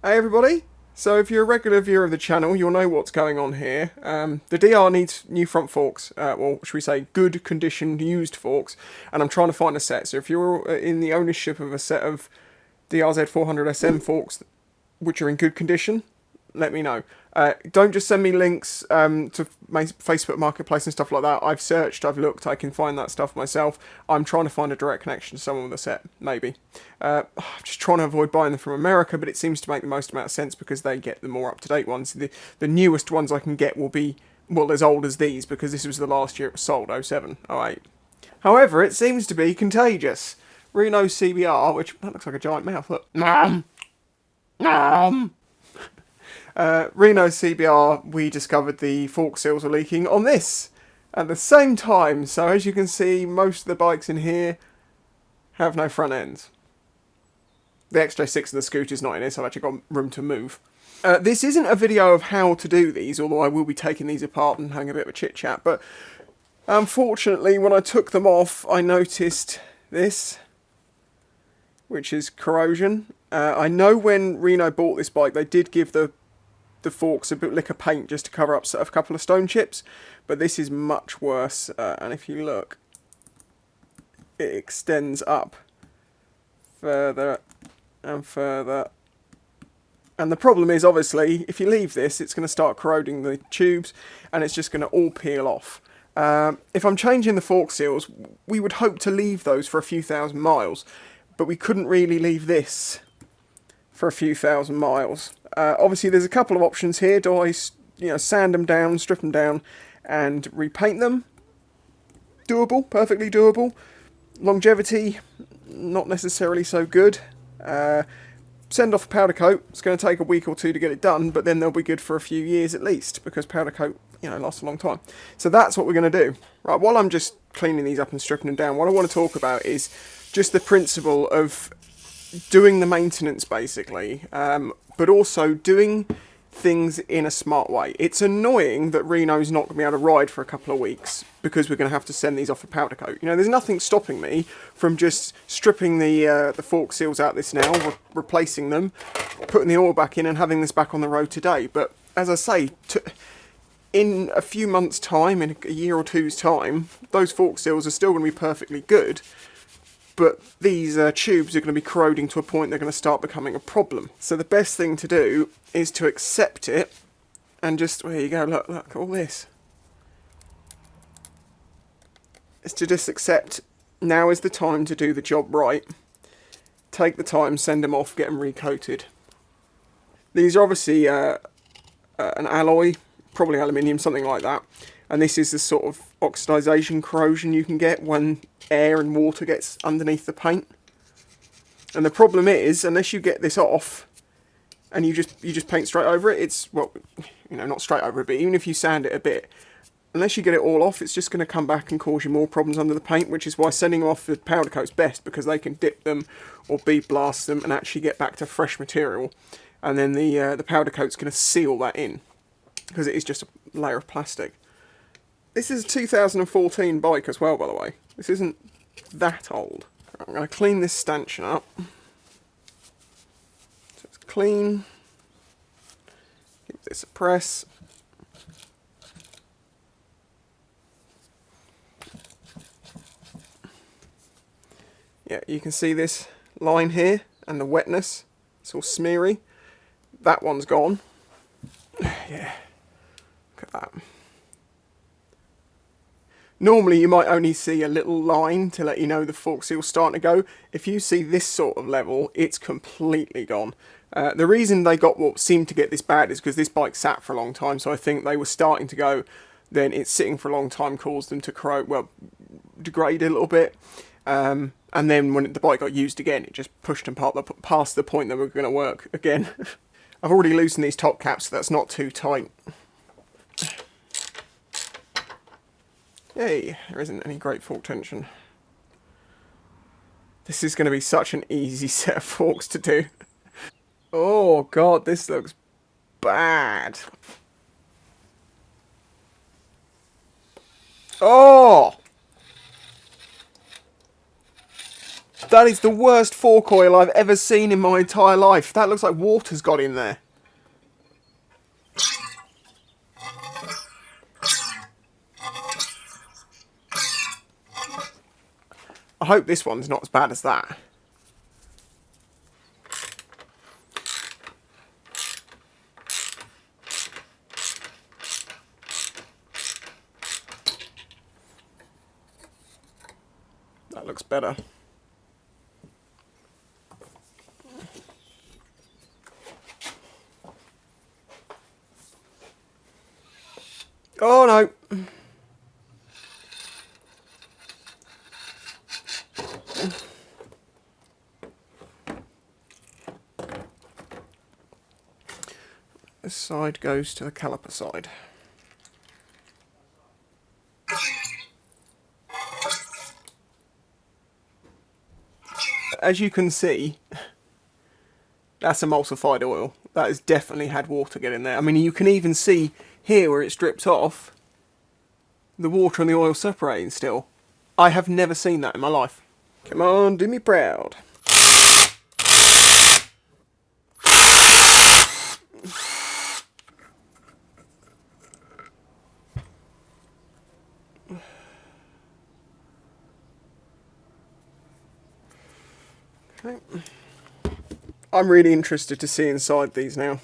Hey everybody! So if you're a regular viewer of the channel, you'll know what's going on here. The DR needs new front forks, well, should we say good condition used forks, and I'm trying to find a set. So if you're in the ownership of a set of DRZ400SM forks, which are in good condition, let me know. Don't just send me links to Facebook Marketplace and stuff like that. I've searched, I've looked, I can find that stuff myself. I'm trying to find a direct connection to someone with a set, maybe. I'm just trying to avoid buying them from America, but it seems to make the most amount of sense because they get the more up-to-date ones. The newest ones I can get will be, well, as old as these, because this was the last year it was sold, 07, 08. However, it seems to be contagious. RHOK CBR, which, that looks like a giant mouth, look. RHOK CBR, we discovered the fork seals were leaking on this at the same time. So as you can see, most of the bikes in here have no front ends. The XJ6 and the scooter's not in it, so I've actually got room to move. This isn't a video of how to do these, although I will be taking these apart and having a bit of a chit chat. But unfortunately, when I took them off, I noticed this, which is corrosion. I know when Reno bought this bike, they did give the forks a bit lick of paint just to cover up a couple of stone chips, but this is much worse. And if you look, it extends up further and further. And the problem is, obviously, if you leave this, it's going to start corroding the tubes, and it's just going to all peel off. If I'm changing the fork seals, we would hope to leave those for a few thousand miles, but we couldn't really leave this for a few thousand miles. Obviously, there's a couple of options here. Do I, sand them down, strip them down, and repaint them? Doable, perfectly doable. Longevity, not necessarily so good. Send off a powder coat. It's going to take a week or two to get it done, but then they'll be good for a few years at least, because powder coat, lasts a long time. So that's what we're going to do. Right, while I'm just cleaning these up and stripping them down, what I want to talk about is just the principle of doing the maintenance, basically, but also doing things in a smart way. It's annoying that Reno's not going to be able to ride for a couple of weeks because we're going to have to send these off for powder coat. There's nothing stopping me from just stripping the fork seals out this now, replacing them, putting the oil back in and having this back on the road today. But as I say, in a few months' time, in a year or two's time, those fork seals are still going to be perfectly good. But these tubes are going to be corroding to a point they're going to start becoming a problem. So the best thing to do is to accept it and just, there you go, look, all this. It's to just accept now is the time to do the job right. Take the time, send them off, get them recoated. These are obviously an alloy, probably aluminium, something like that. And this is the sort of oxidization corrosion you can get when air and water gets underneath the paint. And the problem is, unless you get this off and you just paint straight over it, it's, well, not straight over it, but even if you sand it a bit, unless you get it all off, it's just going to come back and cause you more problems under the paint, which is why sending off the powder coat's best, because they can dip them or bead blast them and actually get back to fresh material. And then the powder coat's going to seal that in, because it is just a layer of plastic. This is a 2014 bike as well, by the way. This isn't that old. I'm going to clean this stanchion up. So it's clean. Give this a press. Yeah, you can see this line here and the wetness. It's all smeary. That one's gone. Yeah, look at that. Normally you might only see a little line to let you know the fork seal's starting to go. If you see this sort of level, it's completely gone. The reason they got what seemed to get this bad is because this bike sat for a long time, so I think they were starting to go, then it's sitting for a long time caused them to corrode, well, degrade a little bit. And then when the bike got used again, it just pushed them past the point that were going to work again. I've already loosened these top caps, so that's not too tight. Yay, there isn't any great fork tension. This is going to be such an easy set of forks to do. Oh god, this looks bad. Oh! That is the worst fork oil I've ever seen in my entire life. That looks like water's got in there. I hope this one's not as bad as that. That looks better. Oh no. This side goes to the caliper side. As you can see, that's emulsified oil. That has definitely had water get in there. I mean, you can even see here where it's dripped off, the water and the oil separating still. I have never seen that in my life. Come on, do me proud. Okay. I'm really interested to see inside these now,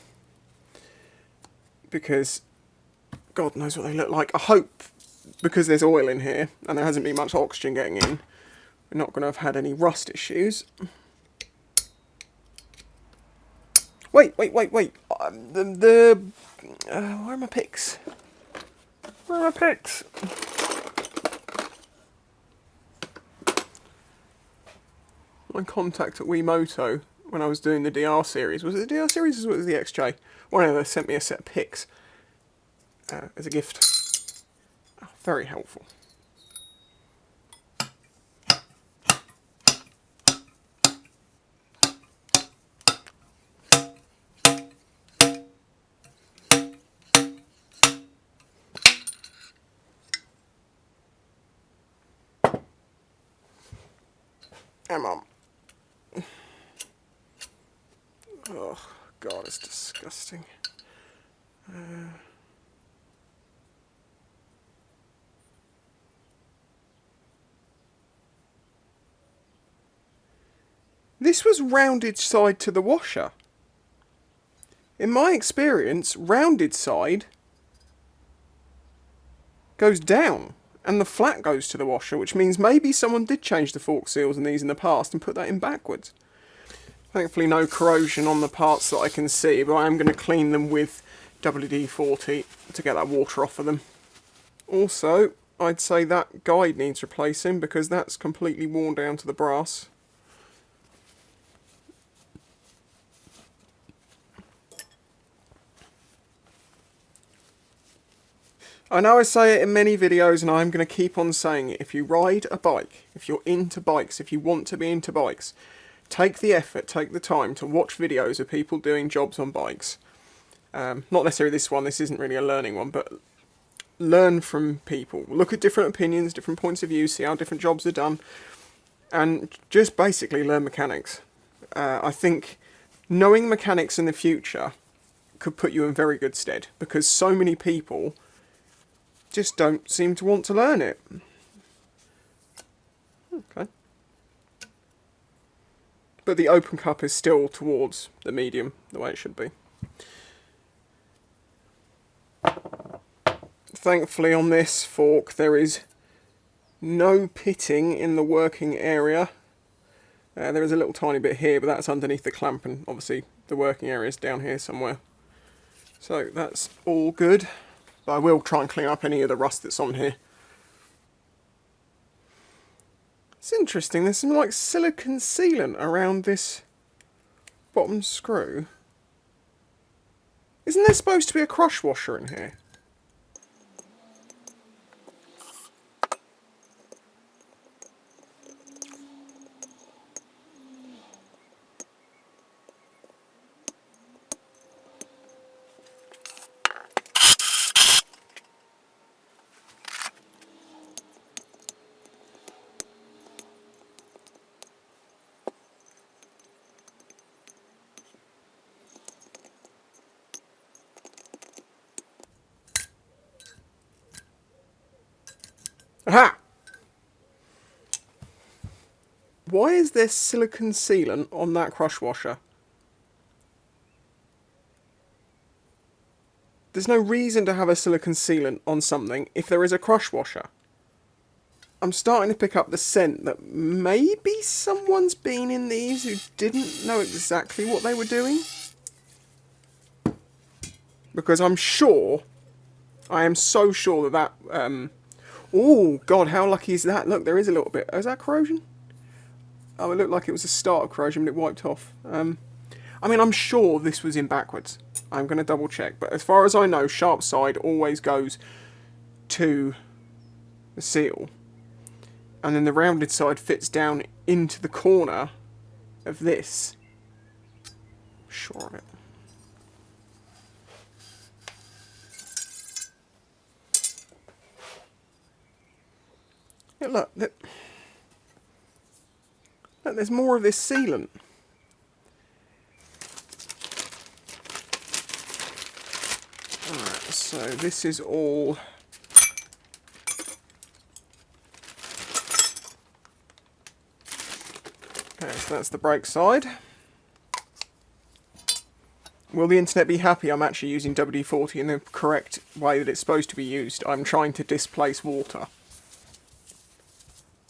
because God knows what they look like. I hope, because there's oil in here and there hasn't been much oxygen getting in, we're not going to have had any rust issues. Wait. Where are my picks? Where are my picks? My contact at Wiimoto, when I was doing the DR series, was it the DR series or was it the XJ? One of them sent me a set of picks as a gift. Oh, very helpful. Come on. Oh, God, it's disgusting. This was rounded side to the washer. In my experience, rounded side goes down and the flat goes to the washer, which means maybe someone did change the fork seals in these in the past and put that in backwards. Thankfully no corrosion on the parts that I can see, but I am going to clean them with WD-40 to get that water off of them. Also, I'd say that guide needs replacing because that's completely worn down to the brass. I know I say it in many videos and I'm going to keep on saying it. If you ride a bike, if you're into bikes, if you want to be into bikes, take the effort, take the time to watch videos of people doing jobs on bikes. Not necessarily this one, this isn't really a learning one, but learn from people. Look at different opinions, different points of view, see how different jobs are done, and just basically learn mechanics. I think knowing mechanics in the future could put you in very good stead, because so many people just don't seem to want to learn it. Okay. But the open cup is still towards the medium, the way it should be. Thankfully on this fork there is no pitting in the working area. There is a little tiny bit here, but that's underneath the clamp, and obviously the working area is down here somewhere. So that's all good. But I will try and clean up any of the rust that's on here. It's interesting, there's some like silicone sealant around this bottom screw. Isn't there supposed to be a crush washer in here? Aha! Why is there silicone sealant on that crush washer? There's no reason to have a silicone sealant on something if there is a crush washer. I'm starting to pick up the scent that maybe someone's been in these who didn't know exactly what they were doing. Because I'm sure, I am so sure that oh god, how lucky is that? Look, there is a little bit. Is that corrosion? Oh, it looked like it was a start of corrosion, but it wiped off. I mean, I'm sure this was in backwards. I'm going to double check. But as far as I know, sharp side always goes to the seal. And then the rounded side fits down into the corner of this. Sure of it. Yeah, look, there's more of this sealant. Alright, so this is all... Okay, so that's the brake side. Will the internet be happy I'm actually using WD-40 in the correct way that it's supposed to be used? I'm trying to displace water.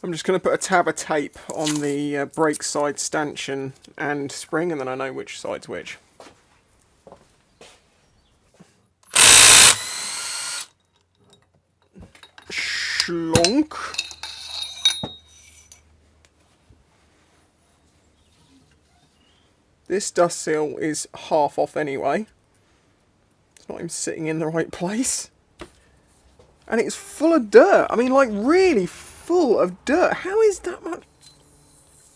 I'm just going to put a tab of tape on the brake side stanchion and spring, and then I know which side's which. Schlonk. This dust seal is half off anyway. It's not even sitting in the right place. And it's full of dirt. I mean, like, really full of dirt. How is that much?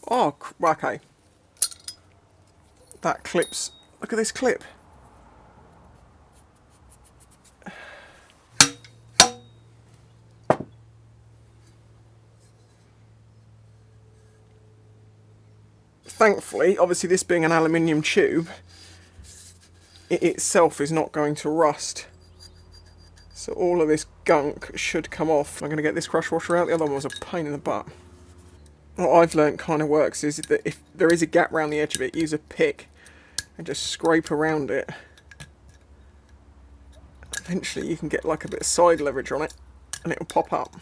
Oh, okay. That clips. Look at this clip. Thankfully, obviously this being an aluminium tube, it itself is not going to rust. So all of this gunk should come off. I'm going to get this crush washer out. The other one was a pain in the butt. What I've learnt kind of works is that if there is a gap around the edge of it, use a pick and just scrape around it. Eventually you can get like a bit of side leverage on it and it'll pop up.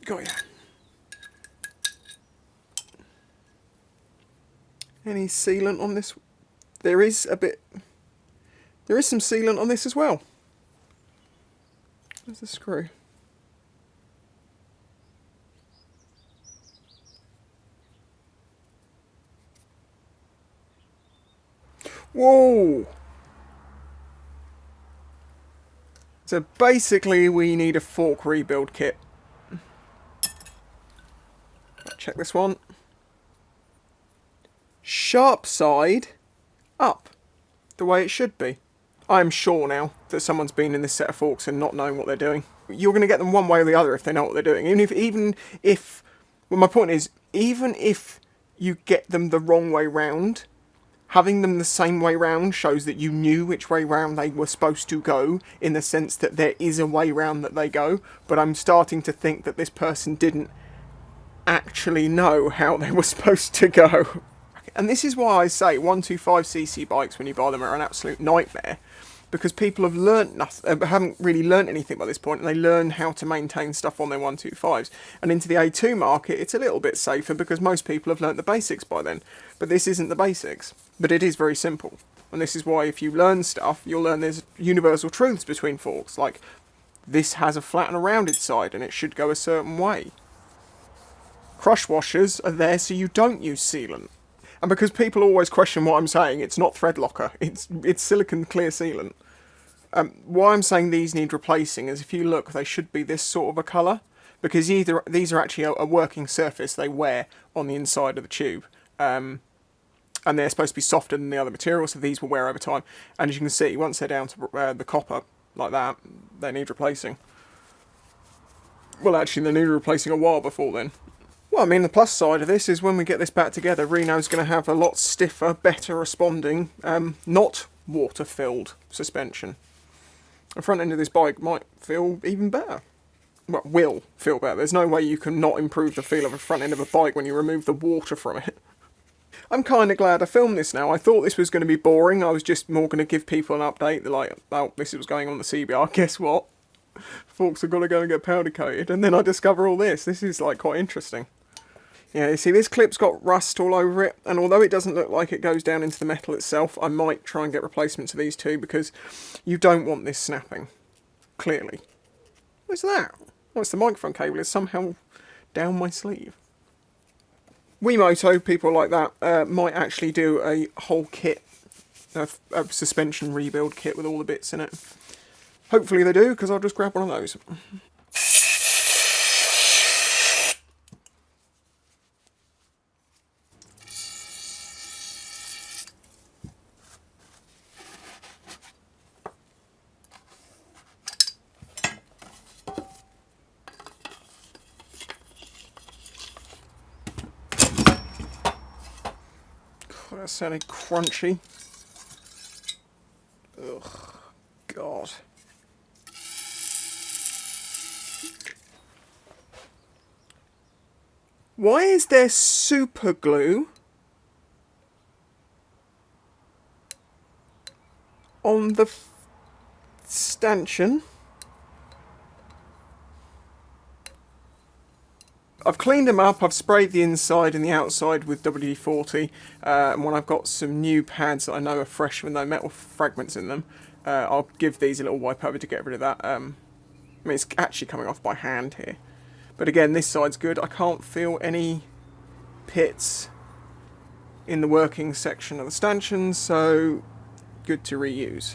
Got ya. Any sealant on this? There is a bit... There is some sealant on this as well. Where's the screw? Whoa! So basically we need a fork rebuild kit. Check this one. Sharp side up, the way it should be. I'm sure now that someone's been in this set of forks and not knowing what they're doing. You're going to get them one way or the other if they know what they're doing. Even if, well, my point is, even if you get them the wrong way round, having them the same way round shows that you knew which way round they were supposed to go, in the sense that there is a way round that they go. But I'm starting to think that this person didn't actually know how they were supposed to go. And this is why I say 125cc bikes, when you buy them, are an absolute nightmare. Because people have learnt nothing, haven't really learnt anything by this point, and they learn how to maintain stuff on their 125s. And into the A2 market, it's a little bit safer because most people have learnt the basics by then. But this isn't the basics. But it is very simple. And this is why if you learn stuff, you'll learn there's universal truths between forks. Like, this has a flat and a rounded side, and it should go a certain way. Crush washers are there so you don't use sealant. And because people always question what I'm saying, it's not thread locker, it's silicone clear sealant. Why I'm saying these need replacing is, if you look, they should be this sort of a colour, because these are actually a working surface they wear on the inside of the tube. And they're supposed to be softer than the other materials, so these will wear over time. And as you can see, once they're down to the copper, like that, they need replacing. Well, actually, they need replacing a while before then. Well, I mean, the plus side of this is when we get this back together, Reno's going to have a lot stiffer, better responding, not water-filled suspension. the front end of this bike might feel even better. Well, will feel better. There's no way you can not improve the feel of a front end of a bike when you remove the water from it. I'm kind of glad I filmed this now. I thought this was going to be boring. I was just more going to give people an update. They're like, oh, this is what's going on the CBR. Guess what? Forks have got to go and get powder coated. And then I discover all this. This is like quite interesting. Yeah, you see this clip's got rust all over it. And although it doesn't look like it goes down into the metal itself, I might try and get replacements of these two because you don't want this snapping. Clearly. What's that? Oh, it's the microphone cable. It's somehow down my sleeve. Wiimoto, people like that, might actually do a whole kit, a suspension rebuild kit with all the bits in it. Hopefully they do, because I'll just grab one of those. God, that sounded crunchy. Ugh, God. Why is there super glue on the stanchion? I've cleaned them up, I've sprayed the inside and the outside with WD-40, and when I've got some new pads that I know are fresh with no metal fragments in them, I'll give these a little wipe over to get rid of that. I mean, it's actually coming off by hand here. But again, this side's good. I can't feel any pits in the working section of the stanchion, so good to reuse.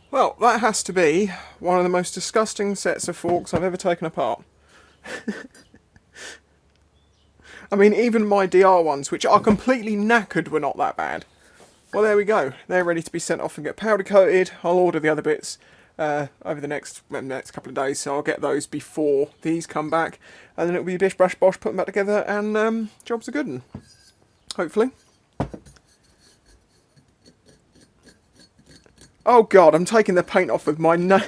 Well, that has to be one of the most disgusting sets of forks I've ever taken apart. I mean, even my DR ones, which are completely knackered, were not that bad. Well, there we go. They're ready to be sent off and get powder coated. I'll order the other bits over the next couple of days, so I'll get those before these come back. And then it'll be bish, bash, bosh, put them back together, and job's a good one. Hopefully. Oh God, I'm taking the paint off with my nail.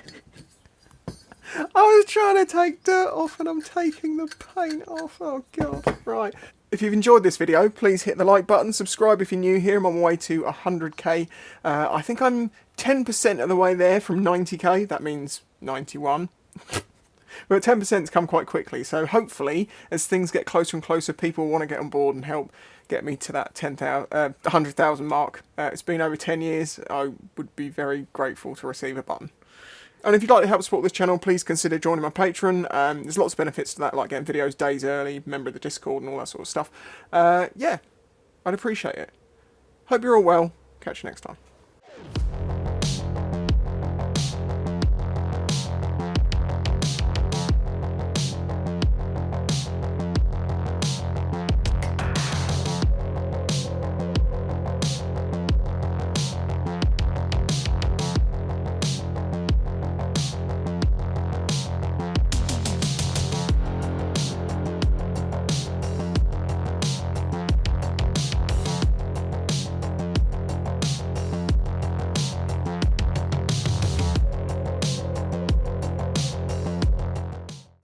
I was trying to take dirt off and I'm taking the paint off. Oh God. Right. If you've enjoyed this video, please hit the like button. Subscribe if you're new here. I'm on my way to 100k. I think I'm 10% of the way there from 90k. That means 91. But 10%'s come quite quickly. So hopefully, as things get closer and closer, people want to get on board and help get me to that 100,000 mark. It's been over 10 years. I would be very grateful to receive a button. And if you'd like to help support this channel, please consider joining my Patreon. There's lots of benefits to that, like getting videos days early, member of the Discord and all that sort of stuff. Yeah, I'd appreciate it. Hope you're all well. Catch you next time.